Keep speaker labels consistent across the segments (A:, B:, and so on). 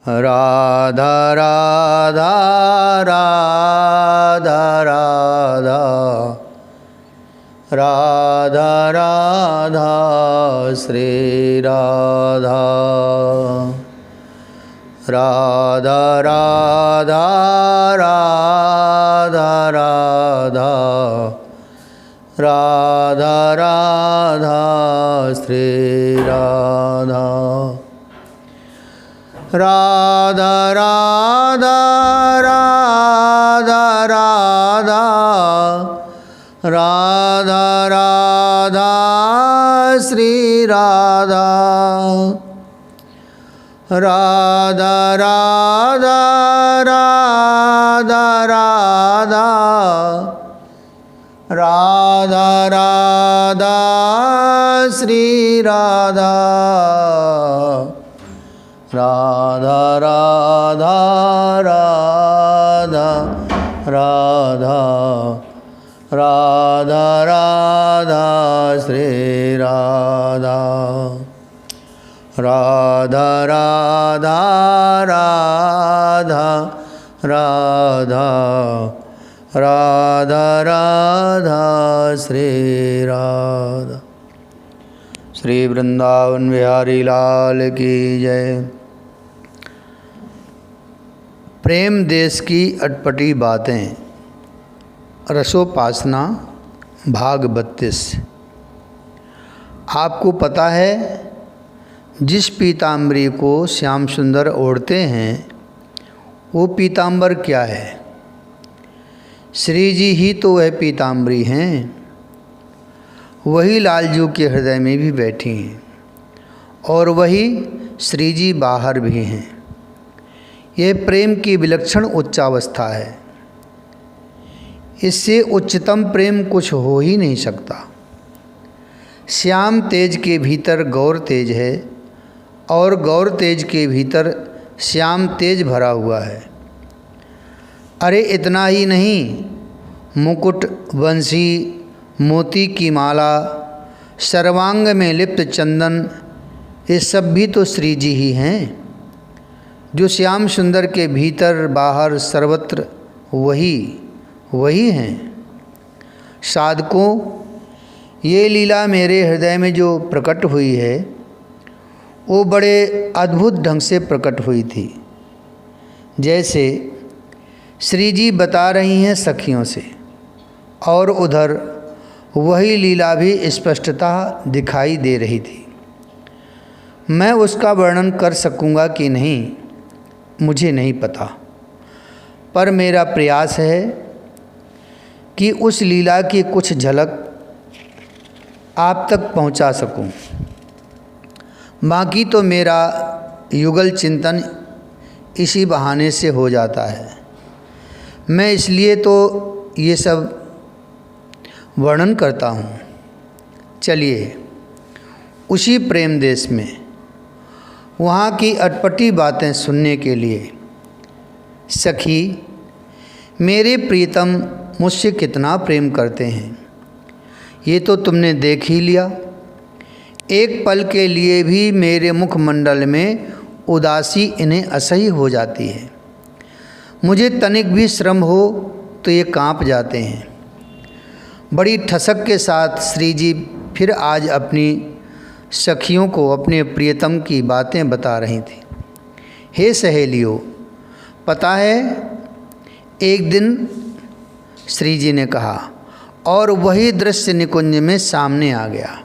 A: राधा राधा राधा राधा राधा राधा श्री राधा राधा राधा राधा राधा राधा राधा श्री राधा राधा राधा राधा राधा राधा राधा श्री राधा राधा राधा राधा राधा राधा राधा श्री राधा राधा राधा राधा राधा राधा राधा श्री राधा राधा राधा राधा राधा राधा राधा श्री राधा। श्री वृंदावन बिहारी लाल की जय। प्रेम देश की अटपटी बातें, रसोपासना, भाग 32। आपको पता है, जिस पीताम्बरी को श्याम सुंदर ओढ़ते हैं वो पीताम्बर क्या है? श्री जी ही तो वह पीताम्बरी हैं। वही लालजू के हृदय में भी बैठी हैं और वही श्री जी बाहर भी हैं। यह प्रेम की विलक्षण उच्चावस्था है। इससे उच्चतम प्रेम कुछ हो ही नहीं सकता। श्याम तेज के भीतर गौर तेज है और गौर तेज के भीतर श्याम तेज भरा हुआ है। अरे इतना ही नहीं, मुकुट, बंसी, मोती की माला, सर्वांग में लिप्त चंदन, ये सब भी तो श्री जी ही हैं। जो श्याम सुंदर के भीतर बाहर सर्वत्र वही हैं। साधकों, ये लीला मेरे हृदय में जो प्रकट हुई है वो बड़े अद्भुत ढंग से प्रकट हुई थी। जैसे श्री जी बता रही हैं सखियों से, और उधर वही लीला भी स्पष्टता दिखाई दे रही थी। मैं उसका वर्णन कर सकूंगा कि नहीं मुझे नहीं पता, पर मेरा प्रयास है कि उस लीला की कुछ झलक आप तक पहुंचा सकूं। बाकी तो मेरा युगल चिंतन इसी बहाने से हो जाता है। मैं इसलिए तो ये सब वर्णन करता हूँ। चलिए उसी प्रेम देश में वहाँ की अटपटी बातें सुनने के लिए। सखी, मेरे प्रीतम मुझसे कितना प्रेम करते हैं ये तो तुमने देख ही लिया। एक पल के लिए भी मेरे मुखमंडल में उदासी इन्हें असह्य हो जाती है। मुझे तनिक भी श्रम हो तो ये कांप जाते हैं। बड़ी ठसक के साथ श्री जी फिर आज अपनी सखियों को अपने प्रियतम की बातें बता रही थी। हे सहेलियों, पता है, एक दिन श्री जी ने कहा और वही दृश्य निकुंज में सामने आ गया।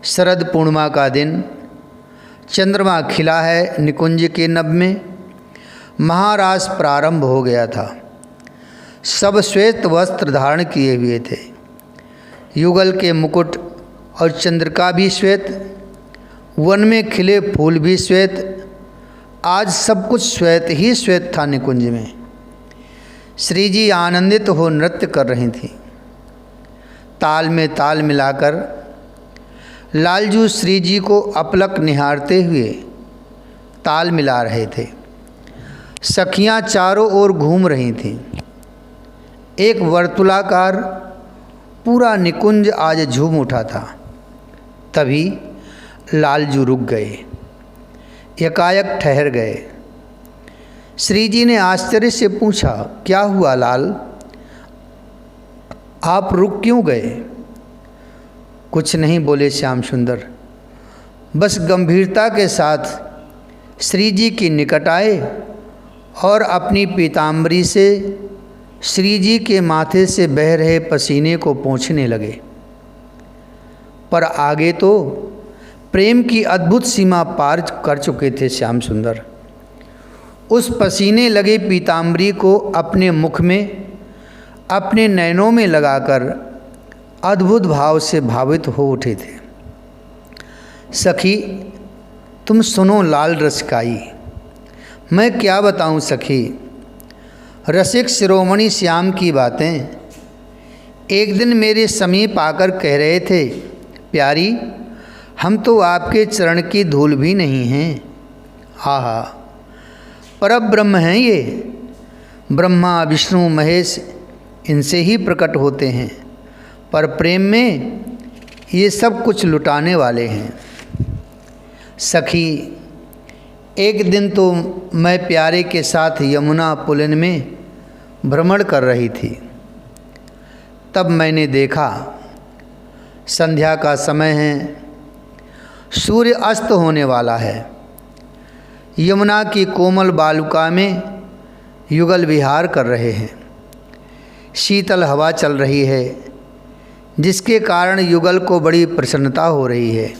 A: शरद पूर्णिमा का दिन, चंद्रमा खिला है निकुंज के नभ में। महारास प्रारंभ हो गया था। सब श्वेत वस्त्र धारण किए हुए थे। युगल के मुकुट और चंद्रिका भी श्वेत, वन में खिले फूल भी श्वेत। आज सब कुछ श्वेत ही श्वेत था निकुंज में। श्री जी आनंदित हो नृत्य कर रही थी। ताल में ताल मिलाकर लालजू श्री जी को अपलक निहारते हुए ताल मिला रहे थे। सखियां चारों ओर घूम रही थीं। एक वर्तुलाकार पूरा निकुंज आज झूम उठा था। तभी लालजू रुक गए। एकाएक ठहर गए। श्री जी ने आश्चर्य से पूछा, क्या हुआ लाल, आप रुक क्यों गए? कुछ नहीं बोले श्याम सुंदर, बस गंभीरता के साथ श्री जी के निकट आए और अपनी पीताम्बरी से श्री जी के माथे से बह रहे पसीने को पोंछने लगे। पर आगे तो प्रेम की अद्भुत सीमा पार कर चुके थे श्याम सुंदर। उस पसीने लगे पीताम्बरी को अपने मुख में, अपने नयनों में लगाकर अद्भुत भाव से भावित हो उठे थे। सखी तुम सुनो लाल रसिकाई, मैं क्या बताऊं सखी, रसिक शिरोमणि श्याम की बातें। एक दिन मेरे समीप आकर कह रहे थे, प्यारी हम तो आपके चरण की धूल भी नहीं हैं। आहा, परब्रह्म हैं ये, ब्रह्मा विष्णु महेश इनसे ही प्रकट होते हैं, पर प्रेम में ये सब कुछ लुटाने वाले हैं। सखी एक दिन तो मैं प्यारे के साथ यमुना पुलिन में भ्रमण कर रही थी। तब मैंने देखा संध्या का समय है, सूर्य अस्त होने वाला है। यमुना की कोमल बालुका में युगल विहार कर रहे हैं। शीतल हवा चल रही है, जिसके कारण युगल को बड़ी प्रसन्नता हो रही है।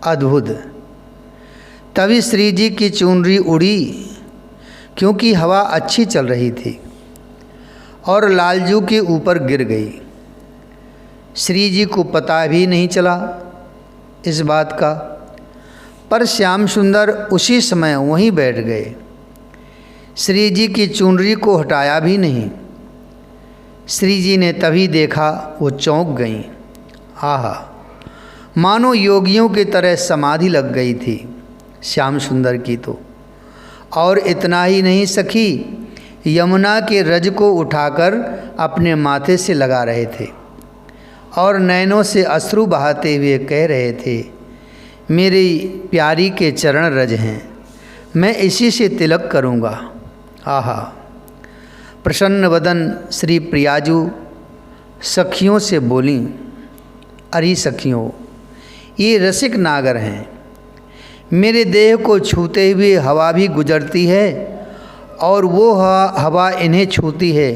A: अद्भुत। तभी श्री जी की चुनरी उड़ी, क्योंकि हवा अच्छी चल रही थी, और लालजू के ऊपर गिर गई। श्री जी को पता भी नहीं चला इस बात का, पर श्याम सुंदर उसी समय वहीं बैठ गए। श्री जी की चुनरी को हटाया भी नहीं। श्री जी ने तभी देखा, वो चौंक गईं। आहा, मानो योगियों की तरह समाधि लग गई थी श्याम सुंदर की तो। और इतना ही नहीं सखी, यमुना के रज को उठाकर अपने माथे से लगा रहे थे और नैनों से अश्रु बहाते हुए कह रहे थे, मेरी प्यारी के चरण रज हैं, मैं इसी से तिलक करूँगा। आहा, प्रसन्न वदन श्री प्रियाजू सखियों से बोली, अरे सखियों, ये रसिक नागर हैं, मेरे देह को छूते हुए हवा भी गुजरती है और वो हवा इन्हें छूती है,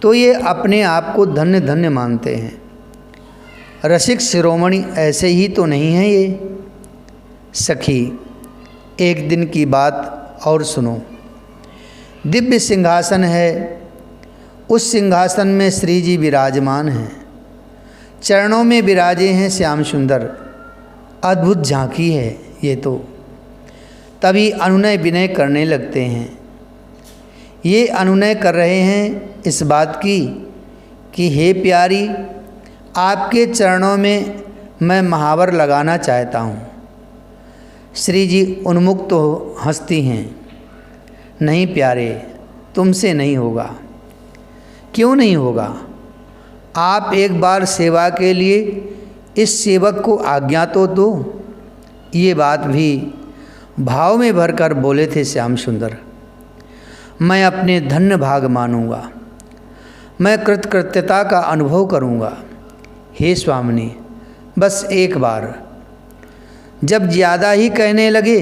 A: तो ये अपने आप को धन्य धन्य मानते हैं। रसिक शिरोमणि ऐसे ही तो नहीं हैं ये। सखी एक दिन की बात और सुनो। दिव्य सिंहासन है, उस सिंहासन में श्री जी विराजमान हैं, चरणों में विराजे हैं श्याम सुंदर। अद्भुत झांकी है ये तो। तभी अनुनय विनय करने लगते हैं। ये अनुनय कर रहे हैं इस बात की कि हे प्यारी, आपके चरणों में मैं महावर लगाना चाहता हूँ। श्री जी उन्मुक्त तो हंसती हैं, नहीं प्यारे, तुमसे नहीं होगा। क्यों नहीं होगा? आप एक बार सेवा के लिए इस सेवक को आज्ञा तो दो। ये बात भी भाव में भरकर बोले थे श्याम सुंदर। मैं अपने धन्य भाग मानूंगा, मैं कृतकृत्यता का अनुभव करूंगा। हे स्वामिनी, बस एक बार। जब ज़्यादा ही कहने लगे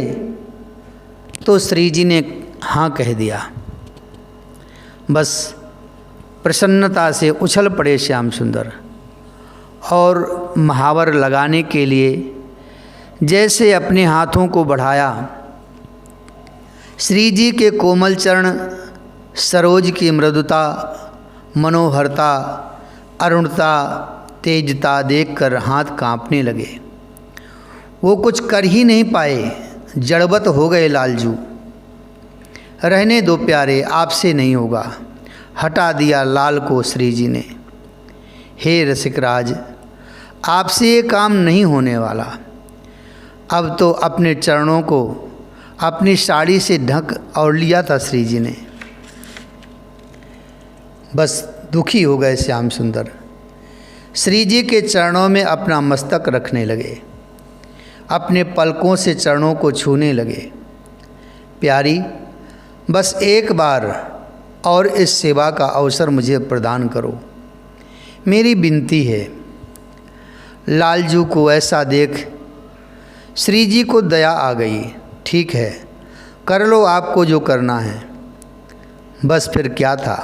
A: तो श्री जी ने हाँ कह दिया। बस प्रसन्नता से उछल पड़े श्याम सुंदर और महावर लगाने के लिए जैसे अपने हाथों को बढ़ाया, श्री जी के कोमल चरण, सरोज की मृदुता, मनोहरता, अरुणता, तेजता देखकर हाथ कांपने लगे। वो कुछ कर ही नहीं पाए, जड़वत हो गए लालजू। रहने दो प्यारे, आपसे नहीं होगा, हटा दिया लाल को श्री जी ने। हे रसिकराज, आपसे ये काम नहीं होने वाला। अब तो अपने चरणों को अपनी साड़ी से ढक और लिया था श्री जी ने। बस दुखी हो गए श्याम सुंदर। श्री जी के चरणों में अपना मस्तक रखने लगे अपने पलकों से चरणों को छूने लगे। प्यारी, बस एक बार और इस सेवा का अवसर मुझे प्रदान करो, मेरी विनती है। लालजू को ऐसा देख श्री जी को दया आ गई। ठीक है, कर लो आपको जो करना है। बस फिर क्या था।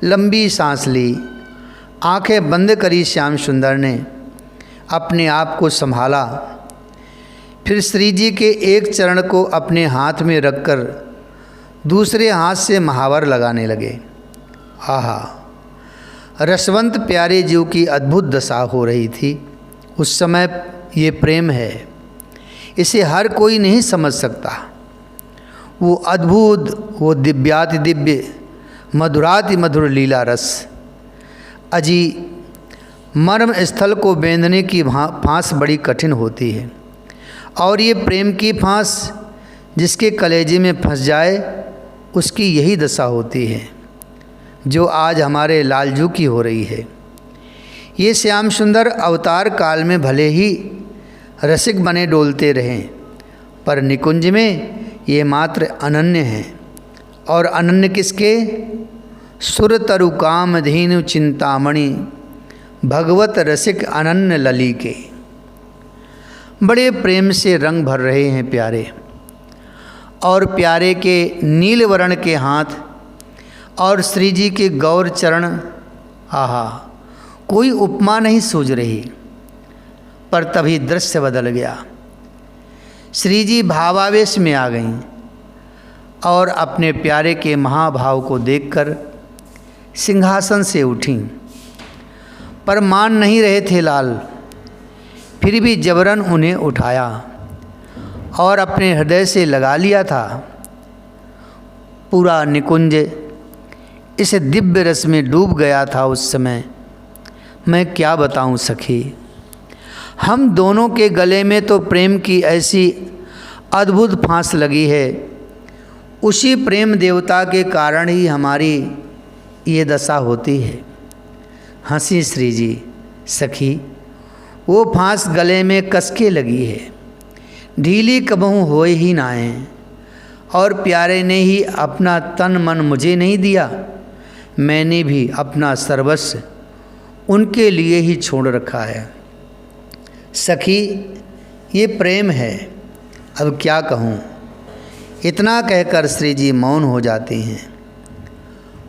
A: लंबी सांस ली, आंखें बंद करी श्याम सुंदर ने, अपने आप को संभाला। फिर श्री जी के एक चरण को अपने हाथ में रखकर दूसरे हाथ से महावर लगाने लगे। आहा, रसवंत प्यारे जीव की अद्भुत दशा हो रही थी। उस समय ये प्रेम है, इसे हर कोई नहीं समझ सकता। वो अद्भुत, वो दिव्याति दिव्य, मधुराति मधुर लीला रस। अजी मर्म स्थल को बेंधने की फांस बड़ी कठिन होती है, और ये प्रेम की फांस जिसके कलेजे में फंस जाए उसकी यही दशा होती है, जो आज हमारे लालजू की हो रही है। ये श्याम सुंदर अवतार काल में भले ही रसिक बने डोलते रहें, पर निकुंज में ये मात्र अनन्य हैं। और अनन्य किसके? सुर तरु कामधेनु चिंतामणि भगवत रसिक अनन्य लली के। बड़े प्रेम से रंग भर रहे हैं प्यारे, और प्यारे के नील वर्ण के हाथ और श्री जी के गौर चरण, आहा, कोई उपमा नहीं सूझ रही। पर तभी दृश्य बदल गया। श्री जी भावावेश में आ गईं और अपने प्यारे के महाभाव को देखकर सिंहासन से उठीं। पर मान नहीं रहे थे लाल, फिर भी जबरन उन्हें उठाया और अपने हृदय से लगा लिया था। पूरा निकुंज इस दिव्य रस में डूब गया था उस समय। मैं क्या बताऊं सखी, हम दोनों के गले में तो प्रेम की ऐसी अद्भुत फांस लगी है। उसी प्रेम देवता के कारण ही हमारी ये दशा होती है। हंसी श्री जी, सखी, वो फांस गले में कसके लगी है, ढीली कबहू होए ही नाए। और प्यारे ने ही अपना तन मन मुझे नहीं दिया, मैंने भी अपना सर्वस्व उनके लिए ही छोड़ रखा है। सखी, ये प्रेम है, अब क्या कहूँ। इतना कहकर श्री जी मौन हो जाती हैं,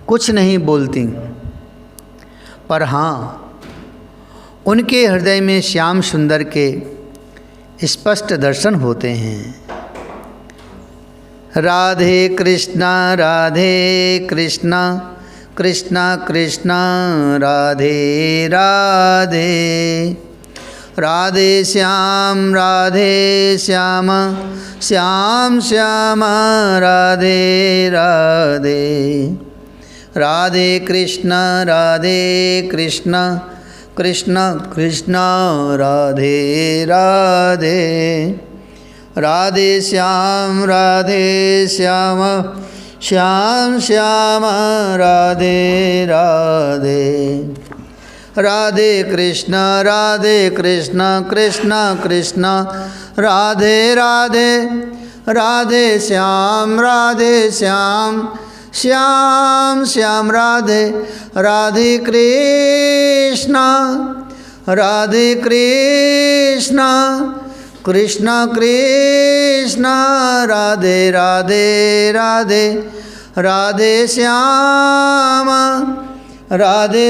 A: कुछ नहीं बोलती। पर हाँ, उनके हृदय में श्याम सुंदर के स्पष्ट दर्शन होते हैं। राधे कृष्णा कृष्णा कृष्णा राधे राधे, राधे श्याम श्याम श्याम राधे राधे, राधे कृष्णा कृष्णा कृष्णा राधे राधे, राधे श्याम श्याम श्याम राधे राधे, राधे कृष्णा कृष्णा कृष्णा राधे राधे, राधे श्याम श्याम श्याम राधे, राधे कृष्णा कृष्णा कृष्णा राधे राधे राधे, राधे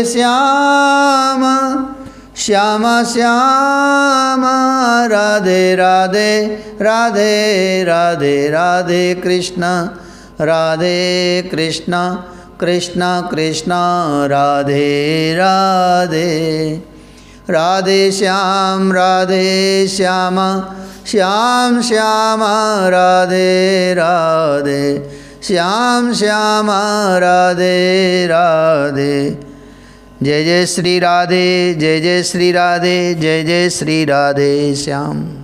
A: श्याम श्याम श्याम राधे राधे राधे राधे, राधे कृष्णा कृष्णा कृष्णा राधे राधे, राधे श्याम श्याम श्याम राधे राधे, श्याम श्याम राधे राधे। जय जय श्री राधे, जय जय श्री राधे, जय जय श्री राधे श्याम।